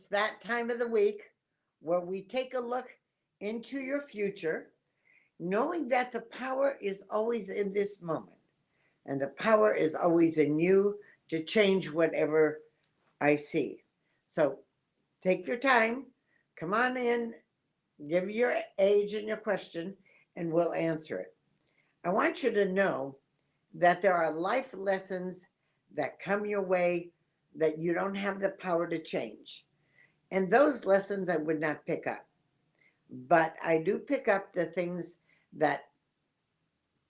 It's that time of the week where we take a look into your future, knowing that the power is always in this moment and the power is always in you to change whatever I see. So take your time, come on in, give your age and your question, and we'll answer it. I want you to know that there are life lessons that come your way that you don't have the power to change. And those lessons I would not pick up. But I do pick up the things that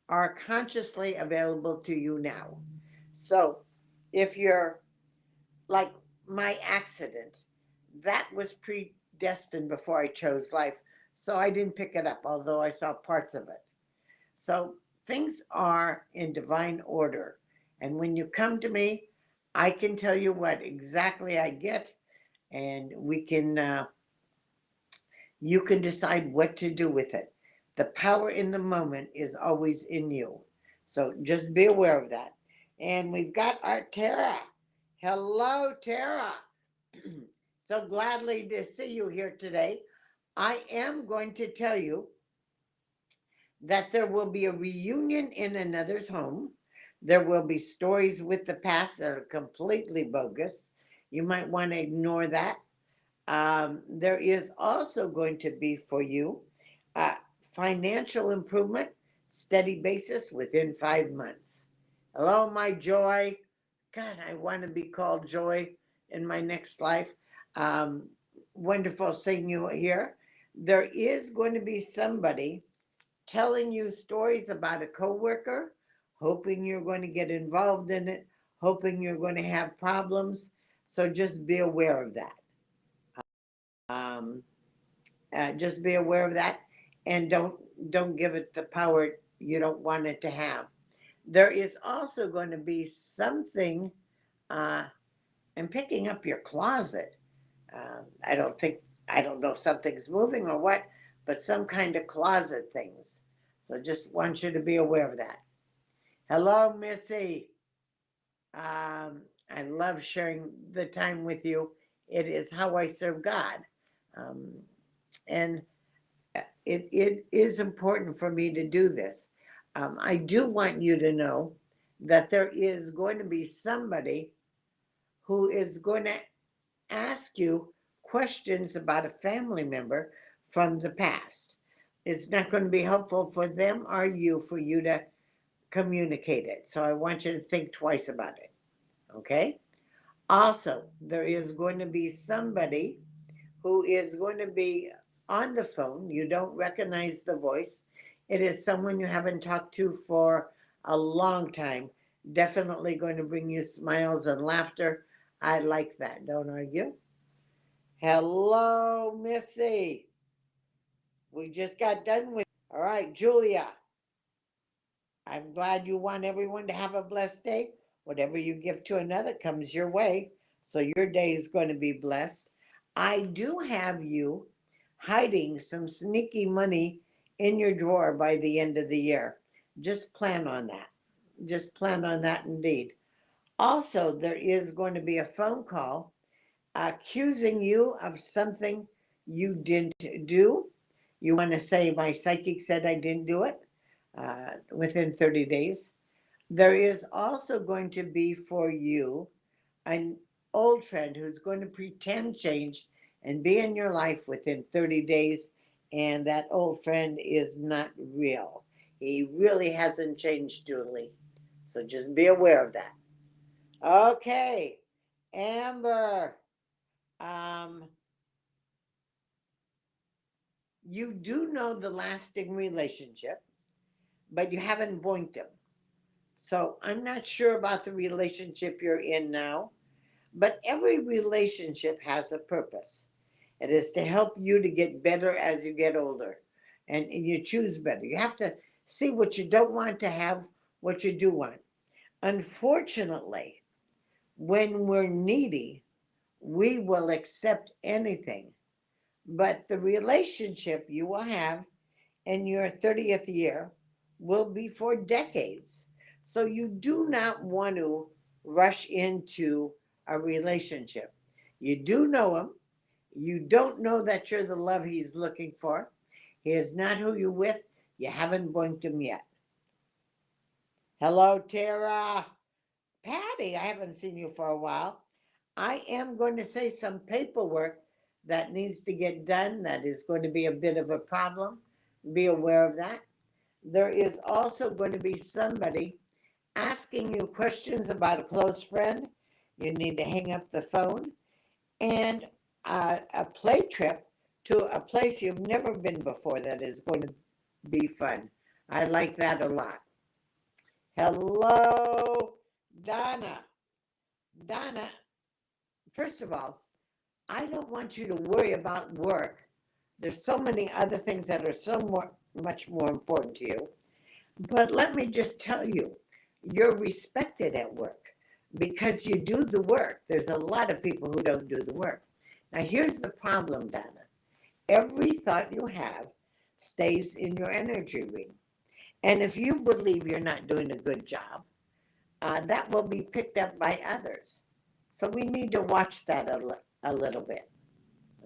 are consciously available to you now. So if you're like my accident, that was predestined before I chose life. So I didn't pick it up, although I saw parts of it. So things are in divine order. And when you come to me, I can tell you what exactly I get, and you can decide what to do with it. The power in the moment is always in you. So just be aware of that. And we've got our Tara. Hello, Tara. So gladly to see you here today. I am going to tell you that there will be a reunion in another's home. There will be stories with the past that are completely bogus. You might want to ignore that. There is also going to be for you financial improvement, steady basis within 5 months. Hello, my joy. God, I want to be called Joy in my next life. Um, Wonderful seeing you here. There is going to be somebody telling you stories about a coworker, hoping you're going to get involved in it, hoping you're going to have problems. So just be aware of that. Um, just be aware of that, and don't give it the power you don't want it to have. There is also going to be something. I'm picking up your closet. I don't know if something's moving or what, but some kind of closet things. So just want you to be aware of that. Hello, Missy. I love sharing the time with you. It is how I serve God. Um, and it is important for me to do this. I do want you to know that there is going to be somebody who is going to ask you questions about a family member from the past. It's not going to be helpful for them or you for you to communicate it. So I want you to think twice about it. Okay? Also, there is going to be somebody who is going to be on the phone. You don't recognize the voice. It is someone you haven't talked to for a long time. Definitely going to bring you smiles and laughter. I like that. Don't argue. Hello, Missy. We just got done with. All right, Julia. I'm glad you want everyone to have a blessed day. Whatever you give to another comes your way. So your day is going to be blessed. I do have you hiding some sneaky money in your drawer by the end of the year. Just plan on that. Just plan on that indeed. Also, there is going to be a phone call accusing you of something you didn't do. You want to say, my psychic said I didn't do it within 30 days. There is also going to be for you an old friend who's going to pretend change and be in your life within 30 days. And that old friend is not real. He really hasn't changed, Julie. So just be aware of that. Okay, Amber. Um, you do know the lasting relationship, but you haven't boinked him. So I'm not sure about the relationship you're in now, but every relationship has a purpose. It is to help you to get better as you get older and you choose better. You have to see what you don't want to have, what you do want. Unfortunately, when we're needy, we will accept anything. But the relationship you will have in your 30th year will be for decades. So you do not want to rush into a relationship. You do know him, You don't know that you're the love he's looking for. He is not who you're with. You haven't boinked him yet. Hello, Tara. Patty, I haven't seen you for a while. I am going to say some paperwork that needs to get done. That is going to be a bit of a problem. Be aware of that. There is also going to be somebody asking you questions about a close friend. You need to hang up the phone. And a play trip to a place you've never been before that is going to be fun. I like that a lot. Hello, Donna. Donna, first of all, I don't want you to worry about work. There's so many other things that are much more important to you. But let me just tell you, you're respected at work because you do the work. There's a lot of people who don't do the work. Now, here's the problem, Donna. Every thought you have stays in your energy ring. And if you believe you're not doing a good job, that will be picked up by others. So we need to watch that a little bit.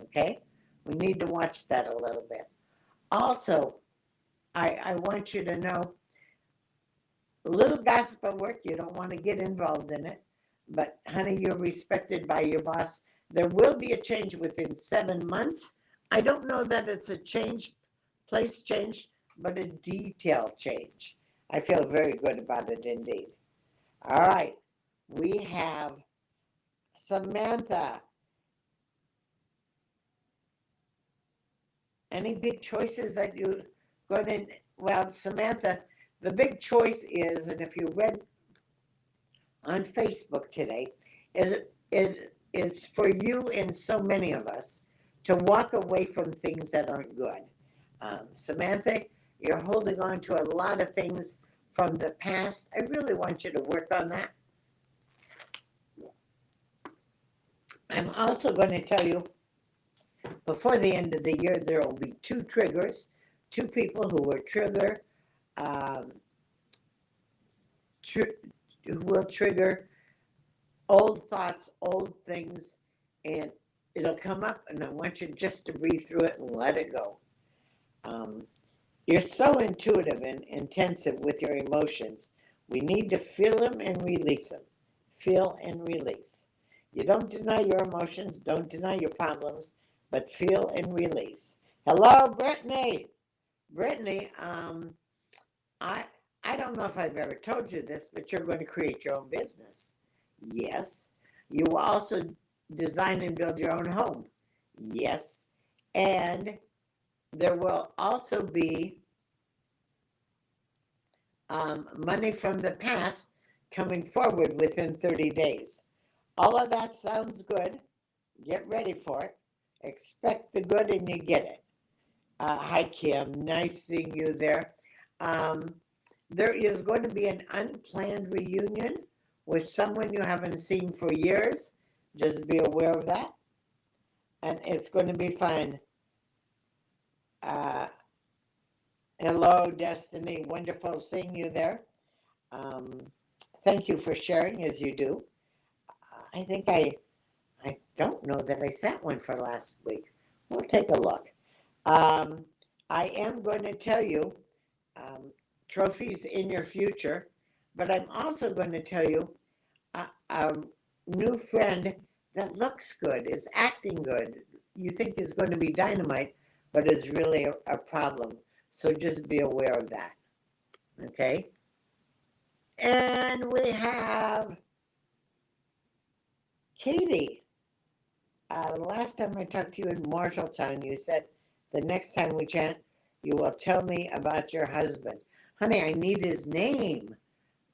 Okay? We need to watch that a little bit. Also, I want you to know, a little gossip at work, you don't want to get involved in it. But honey, you're respected by your boss. There will be a change within 7 months. I don't know that it's a place change, but a detail change. I feel very good about it indeed. All right, we have Samantha. Any big choices that you going in? Well, Samantha, the big choice is, and if you read on Facebook today, it is for you and so many of us to walk away from things that aren't good. Samantha, you're holding on to a lot of things from the past. I really want you to work on that. I'm also going to tell you, before the end of the year, there will be 2 triggers, 2 people who will trigger, who will trigger old thoughts, old things, and it'll come up, and I want you just to breathe through it and let it go. You're so intuitive and intensive with your emotions. We need to feel them and release them. Feel and release. You don't deny your emotions, don't deny your problems, but feel and release. Hello, Brittany. Brittany, I don't know if I've ever told you this, but you're going to create your own business. Yes. You will also design and build your own home. Yes. And there will also be money from the past coming forward within 30 days. All of that sounds good. Get ready for it. Expect the good and you get it. Hi, Kim. Nice seeing you there. There is going to be an unplanned reunion with someone you haven't seen for years. Just be aware of that. And it's going to be fun. Hello, Destiny. Wonderful seeing you there. Thank you for sharing as you do. I think I don't know that I sent one for last week. We'll take a look. I am going to tell you trophies in your future, but I'm also going to tell you a new friend that looks good, is acting good, you think is going to be dynamite, but is really a problem. So just be aware of that. Okay? And we have Katie. The last time I talked to you in Marshalltown, you said the next time we chat, you will tell me about your husband. Honey, I need his name.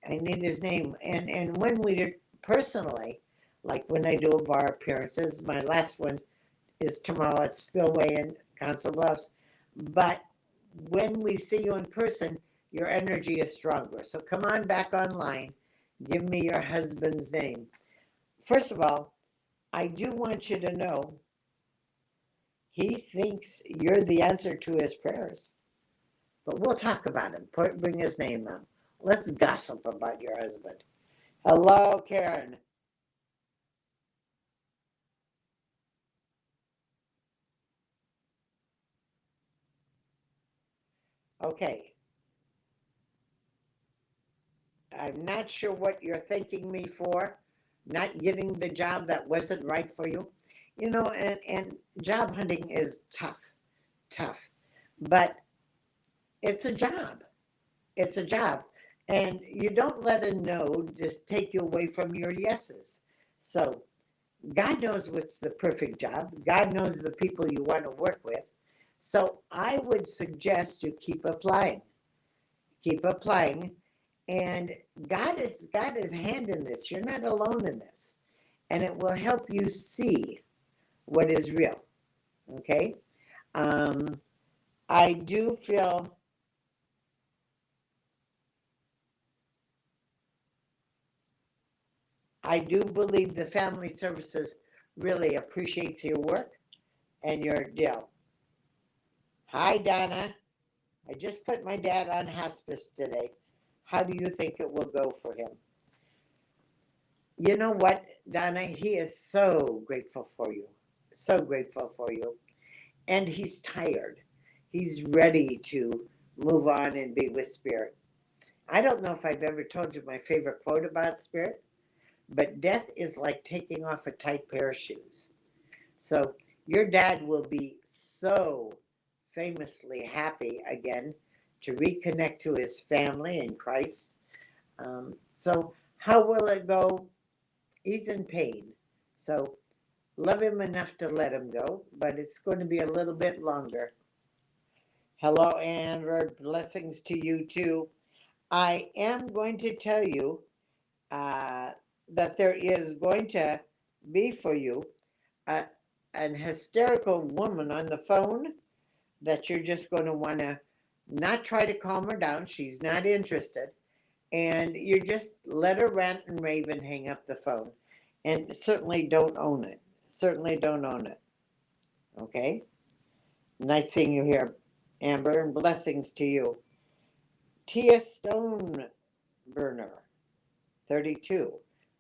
I need his name. And when we did personally, like when I do bar appearances, my last one is tomorrow at Spillway in Council Bluffs. But when we see you in person, your energy is stronger. So come on back online. Give me your husband's name. First of all, I do want you to know he thinks you're the answer to his prayers. But we'll talk about him. Bring his name up. Let's gossip about your husband. Hello, Karen. Okay. I'm not sure what you're thanking me for, not getting the job that wasn't right for you. And job hunting is tough, tough. But it's a job. It's a job. And you don't let a no just take you away from your yeses. So God knows what's the perfect job. God knows the people you want to work with. So I would suggest you keep applying. Keep applying. And God has got his hand in this. You're not alone in this. And it will help you see what is real. Okay? Um, I do feel I do believe the family services really appreciates your work and your deal. Hi, Donna. I just put my dad on hospice today. How do you think it will go for him? You know what, Donna? He is so grateful for you. So grateful for you. And he's tired. He's ready to move on and be with Spirit. I don't know if I've ever told you my favorite quote about Spirit, but death is like taking off a tight pair of shoes. So your dad will be so famously happy again to reconnect to his family in Christ. So, how will it go? He's in pain. So, love him enough to let him go, but it's going to be a little bit longer. Hello, Andrew. Blessings to you too. I am going to tell you uh, that there is going to be for you uh, an hysterical woman on the phone that you're just going to want to not try to calm her down. She's not interested. And you just let her rant and rave and hang up the phone. And certainly don't own it. Certainly don't own it. Okay? Nice seeing you here, Amber, and blessings to you. Tia Stoneburner, 32.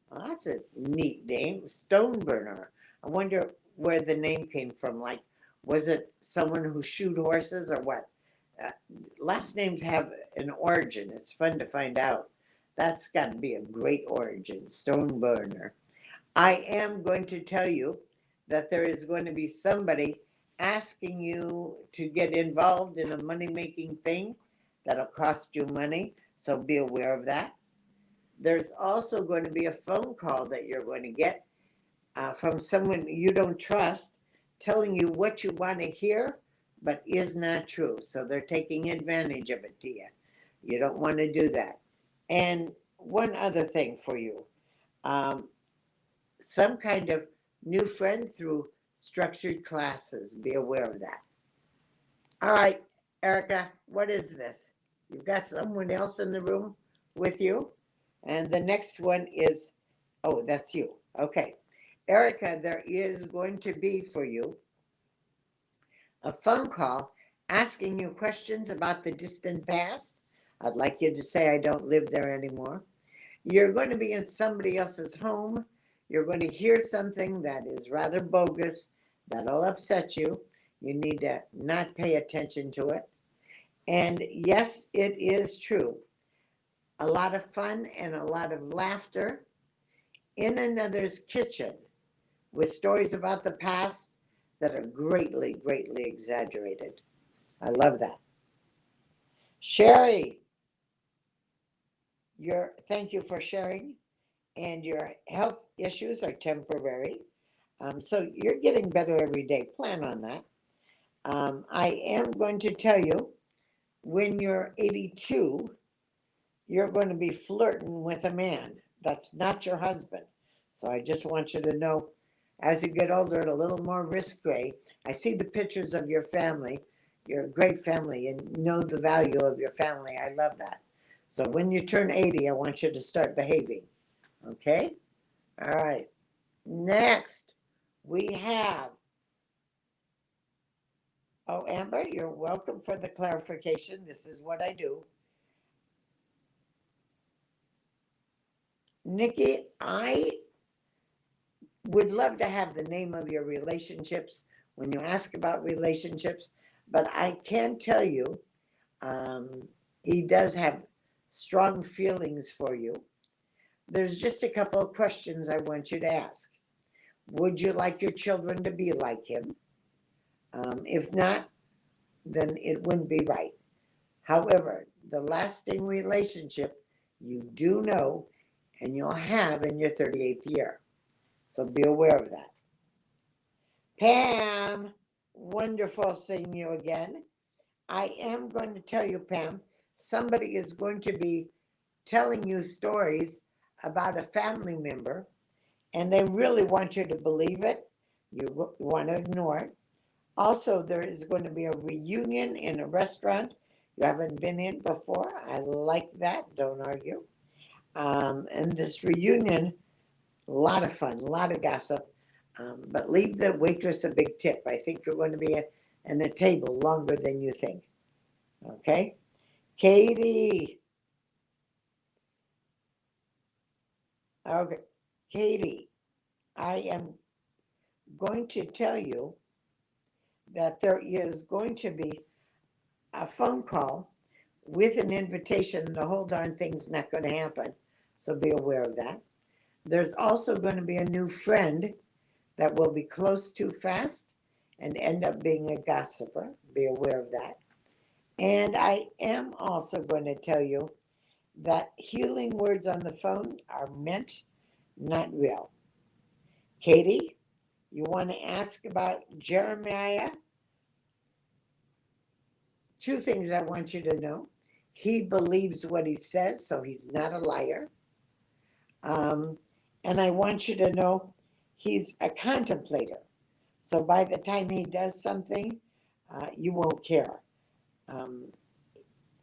Well, that's a neat name, Stoneburner. I wonder where the name came from. Like, was it someone who shoot horses or what? Uh, Last names have an origin. It's fun to find out. That's got to be a great origin, Stoneburner. I am going to tell you that there is going to be somebody asking you to get involved in a money making thing that'll cost you money. So be aware of that. There's also going to be a phone call that you're going to get from someone you don't trust telling you what you want to hear, but is not true. So they're taking advantage of it to you. You don't want to do that. And one other thing for you um, some kind of new friend through structured classes. Be aware of that. All right, Erica, what is this? You've got someone else in the room with you? And the next one is, oh, that's you. Okay. Erica, there is going to be for you a phone call asking you questions about the distant past. I'd like you to say, I don't live there anymore. You're going to be in somebody else's home. You're going to hear something that is rather bogus, that'll upset you. You need to not pay attention to it. And yes, it is true. A lot of fun and a lot of laughter in another's kitchen with stories about the past that are greatly, greatly exaggerated. I love that. Sherry, thank you for sharing. And your health issues are temporary. So you're getting better every day. Plan on that. I am going to tell you when you're 82, you're going to be flirting with a man that's not your husband. So I just want you to know as you get older, a little more risque. I see the pictures of your family. You're a great family and know the value of your family. I love that. So when you turn 80, I want you to start behaving. Okay? All right. Next, we have, oh, Amber, you're welcome for the clarification. This is what I do. Nikki, I would love to have the name of your relationships when you ask about relationships, but I can tell you He does have strong feelings for you. There's just a couple of questions I want you to ask. Would you like your children to be like him? If not, then it wouldn't be right. However, the lasting relationship you do know and you'll have in your 38th year. So be aware of that. Pam, wonderful seeing you again. I am going to tell you, Pam, somebody is going to be telling you stories about a family member, and they really want you to believe it. You want to ignore it. Also, there is going to be a reunion in a restaurant you haven't been in before. I like that. Don't argue. And this reunion, a lot of fun, a lot of gossip. But leave the waitress a big tip. I think you're going to be at a table longer than you think. Okay? Katie. Okay. Katie, I am going to tell you that there is going to be a phone call with an invitation. The whole darn thing's not going to happen. So be aware of that. There's also going to be a new friend that will be close too fast and end up being a gossiper. Be aware of that. And I am also going to tell you that healing words on the phone are meant, not real. Katie, you want to ask about Jeremiah? Two things I want you to know. He believes what he says, so he's not a liar. And I want you to know he's a contemplator. So by the time he does something, you won't care.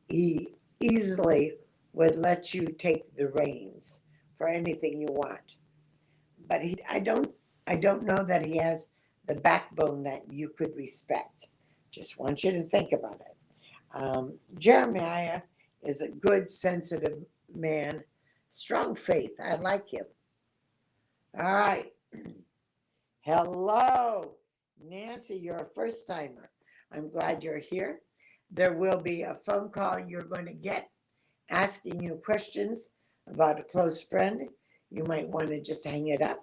He easily would let you take the reins for anything you want. But I don't know that he has the backbone that you could respect. Just want you to think about it. Jeremiah is a good, sensitive man, strong faith. I like him. All right. Hello, Nancy, you're a first timer. I'm glad you're here. There will be a phone call you're going to get asking you questions about a close friend. You might want to just hang it up.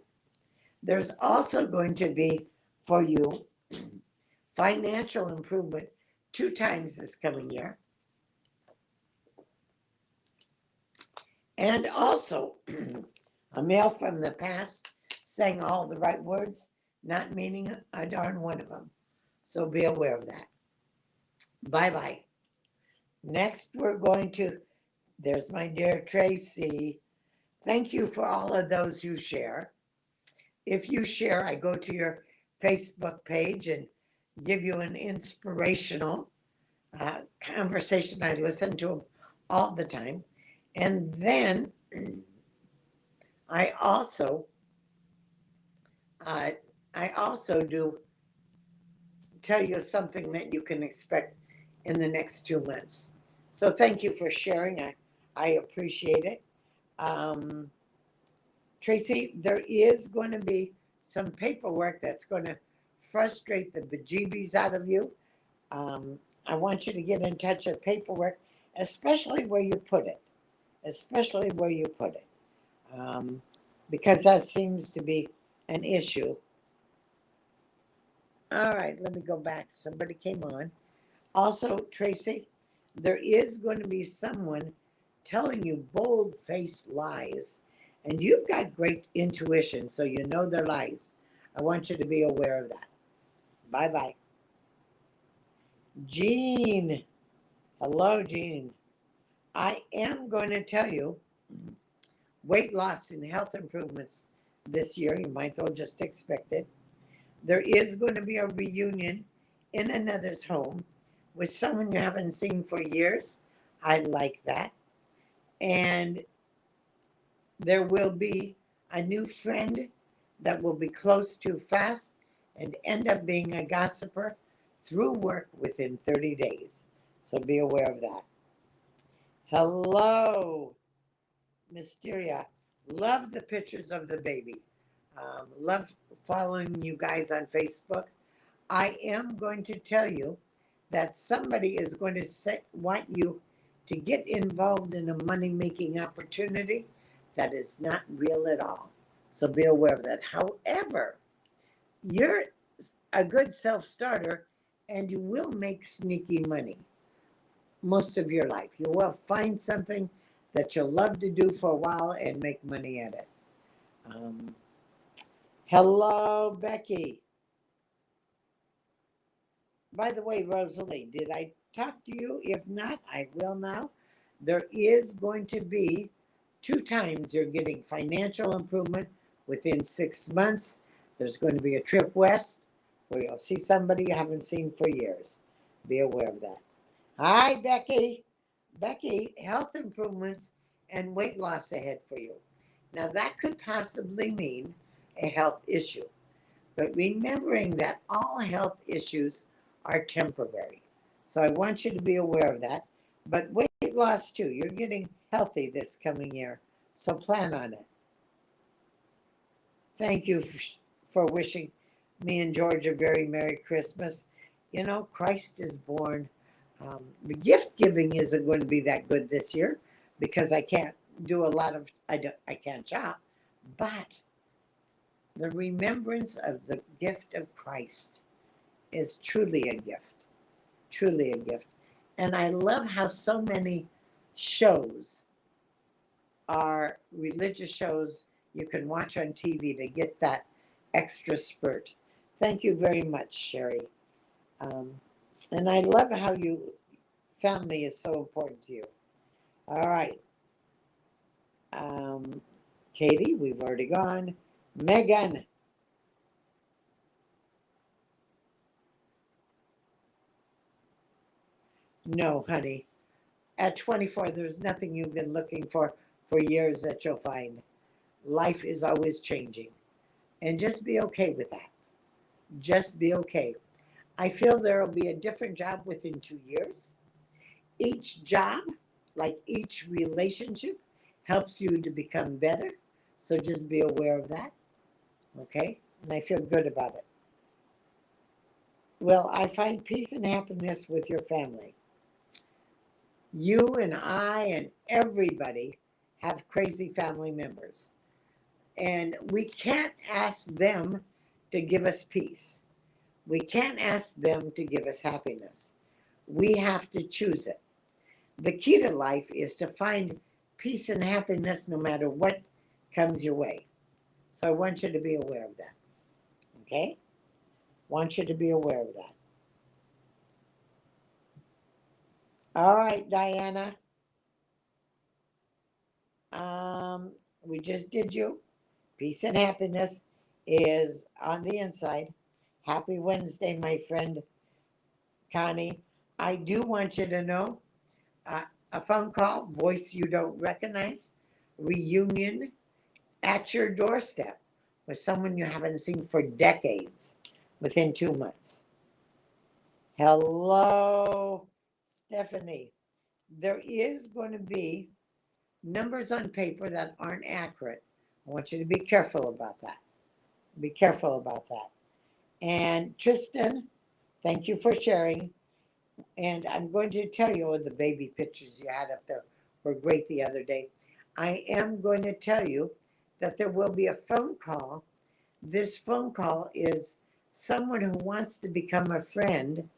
There's also going to be for you financial improvement 2 times this coming year. And also a mail from the past saying all the right words, not meaning a darn one of them. So be aware of that. Bye-bye. Next, we're going to, there's my dear Tracy. Thank you for all of those who share. If you share, I go to your Facebook page and give you an inspirational conversation. I listen to them all the time. And then I also do tell you something that you can expect in the next 2 months. So thank you for sharing. I appreciate it. Tracy, there is going to be some paperwork that's going to frustrate the bejeebies out of you. I want you to get in touch with paperwork, especially where you put it. Especially where you put it. Because that seems to be an issue. All right, let me go back. Somebody came on. Also, Tracy, there is going to be someone telling you bold-faced lies. And you've got great intuition, so you know they're lies. I want you to be aware of that. Bye-bye. Jean. Hello, Jean. I am going to tell you weight loss and health improvements this year. You might as well just expect it. There is going to be a reunion in another's home with someone you haven't seen for years. I like that. And there will be a new friend that will be close too fast and end up being a gossiper through work within 30 days. So be aware of that. Hello, Mysteria. Love the pictures of the baby. Love following you guys on Facebook. I am going to tell you that somebody is going to want you to get involved in a money-making opportunity that is not real at all. So be aware of that. However, you're a good self-starter and you will make sneaky money most of your life. You will find something that you'll love to do for a while and make money at it. Hello, Becky. By the way, Rosalie, did I talk to you? If not, I will now. There is going to be 2 times you're getting financial improvement within 6 months. There's going to be a trip west where you'll see somebody you haven't seen for years. Be aware of that. Hi, Becky. Becky, health improvements and weight loss ahead for you. Now, that could possibly mean a health issue, but remembering that all health issues are temporary. So I want you to be aware of that. But weight loss too. You're getting healthy this coming year. So plan on it. Thank you for wishing me and George a very Merry Christmas. You know, Christ is born. The gift giving isn't going to be that good this year because I can't do a lot of, I can't shop. But the remembrance of the gift of Christ is truly a gift, truly a gift. And I love how so many shows are religious shows you can watch on TV to get that extra spurt. Thank you very much, Sherry. And I love how family is so important to you. All right. Katie, we've already gone. Megan. No, honey. At 24, there's nothing you've been looking for years that you'll find. Life is always changing. And just be okay with that. Just be okay. I feel there will be a different job within 2 years. Each job, like each relationship, helps you to become better. So just be aware of that. Okay? And I feel good about it. Well, I find peace and happiness with your family. You and I and everybody have crazy family members. And we can't ask them to give us peace. We can't ask them to give us happiness. We have to choose it. The key to life is to find peace and happiness no matter what comes your way. So I want you to be aware of that. Okay? Want you to be aware of that. All right, Diana. We just did you. Peace and happiness is on the inside. Happy Wednesday, my friend Connie. I do want you to know a phone call, voice you don't recognize, reunion at your doorstep with someone you haven't seen for decades within 2 months. Hello, Stephanie. There is going to be numbers on paper that aren't accurate. I want you to be careful about that. Be careful about that. And Tristan, thank you for sharing. And I'm going to tell you, the baby pictures you had up there were great the other day. I am going to tell you that there will be a phone call. This phone call is someone who wants to become a friend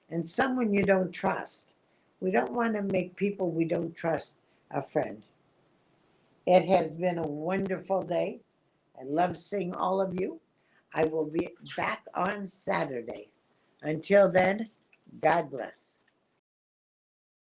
and someone you don't trust. We don't want to make people we don't trust a friend. It has been a wonderful day. I love seeing all of you. I will be back on Saturday. Until then, God bless.